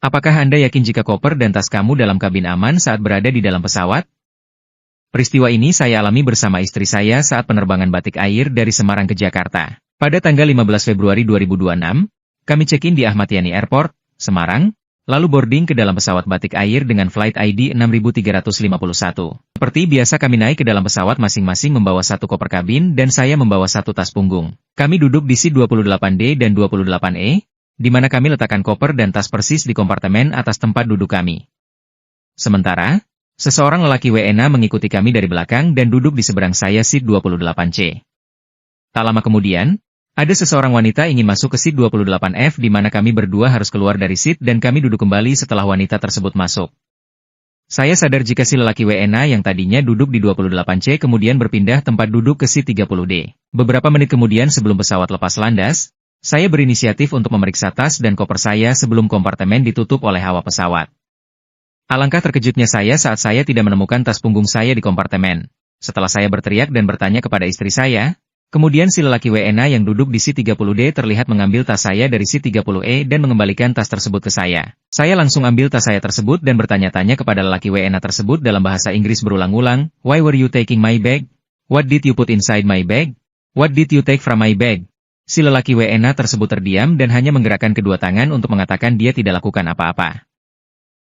Apakah Anda yakin jika koper dan tas kamu dalam kabin aman saat berada di dalam pesawat? Peristiwa ini saya alami bersama istri saya saat penerbangan batik air dari Semarang ke Jakarta. Pada tanggal 15 Februari 2026, kami check-in di Ahmad Yani Airport, Semarang, lalu boarding ke dalam pesawat batik air dengan flight ID 6351. Seperti biasa kami naik ke dalam pesawat masing-masing membawa satu koper kabin dan saya membawa satu tas punggung. Kami duduk di seat 28D dan 28E, di mana kami letakkan koper dan tas persis di kompartemen atas tempat duduk kami. Sementara, seseorang lelaki WNA mengikuti kami dari belakang dan duduk di seberang saya seat 28C. Tak lama kemudian, ada seseorang wanita ingin masuk ke seat 28F di mana kami berdua harus keluar dari seat dan kami duduk kembali setelah wanita tersebut masuk. Saya sadar jika si lelaki WNA yang tadinya duduk di 28C kemudian berpindah tempat duduk ke seat 30D. Beberapa menit kemudian sebelum pesawat lepas landas, saya berinisiatif untuk memeriksa tas dan koper saya sebelum kompartemen ditutup oleh hawa pesawat. Alangkah terkejutnya saya saat saya tidak menemukan tas punggung saya di kompartemen. Setelah saya berteriak dan bertanya kepada istri saya, kemudian si lelaki WNA yang duduk di seat 30D terlihat mengambil tas saya dari seat 30E dan mengembalikan tas tersebut ke saya. Saya langsung ambil tas saya tersebut dan bertanya-tanya kepada lelaki WNA tersebut dalam bahasa Inggris berulang-ulang, "Why were you taking my bag? What did you put inside my bag? What did you take from my bag?" Si lelaki WNA tersebut terdiam dan hanya menggerakkan kedua tangan untuk mengatakan dia tidak lakukan apa-apa.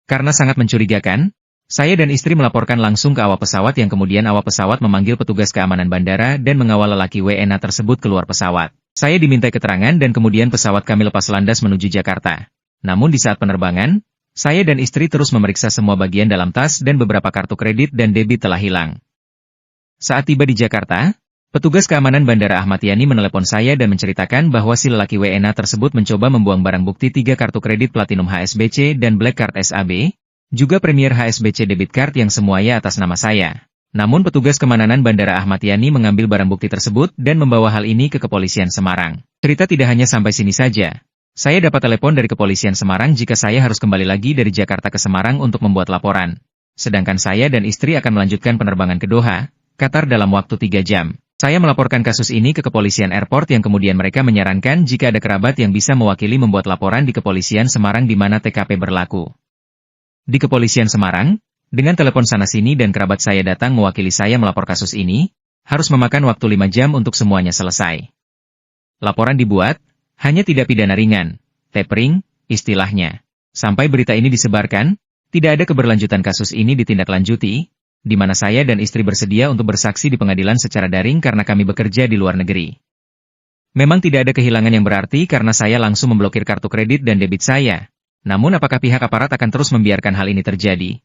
Karena sangat mencurigakan, saya dan istri melaporkan langsung ke awak pesawat yang kemudian awak pesawat memanggil petugas keamanan bandara dan mengawal lelaki WNA tersebut keluar pesawat. Saya dimintai keterangan dan kemudian pesawat kami lepas landas menuju Jakarta. Namun di saat penerbangan, saya dan istri terus memeriksa semua bagian dalam tas dan beberapa kartu kredit dan debit telah hilang. Saat tiba di Jakarta, petugas keamanan Bandara Ahmad Yani menelepon saya dan menceritakan bahwa si lelaki WNA tersebut mencoba membuang barang bukti 3 kartu kredit Platinum HSBC dan Black Card SAB, juga Premier HSBC Debit Card yang semuanya atas nama saya. Namun petugas keamanan Bandara Ahmad Yani mengambil barang bukti tersebut dan membawa hal ini ke Kepolisian Semarang. Cerita tidak hanya sampai sini saja. Saya dapat telepon dari Kepolisian Semarang jika saya harus kembali lagi dari Jakarta ke Semarang untuk membuat laporan. Sedangkan saya dan istri akan melanjutkan penerbangan ke Doha, Qatar dalam waktu 3 jam. Saya melaporkan kasus ini ke Kepolisian Airport yang kemudian mereka menyarankan jika ada kerabat yang bisa mewakili membuat laporan di Kepolisian Semarang di mana TKP berlaku. Di Kepolisian Semarang, dengan telepon sana-sini dan kerabat saya datang mewakili saya melapor kasus ini, harus memakan waktu 5 jam untuk semuanya selesai. Laporan dibuat, hanya tidak pidana ringan, tapering, istilahnya. Sampai berita ini disebarkan, tidak ada keberlanjutan kasus ini ditindaklanjuti, di mana saya dan istri bersedia untuk bersaksi di pengadilan secara daring karena kami bekerja di luar negeri. Memang tidak ada kehilangan yang berarti karena saya langsung memblokir kartu kredit dan debit saya. Namun apakah pihak aparat akan terus membiarkan hal ini terjadi?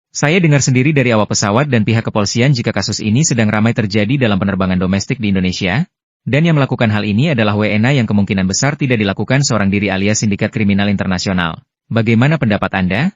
Saya dengar sendiri dari awak pesawat dan pihak kepolisian jika kasus ini sedang ramai terjadi dalam penerbangan domestik di Indonesia, dan yang melakukan hal ini adalah WNA yang kemungkinan besar tidak dilakukan seorang diri alias sindikat kriminal internasional. Bagaimana pendapat Anda?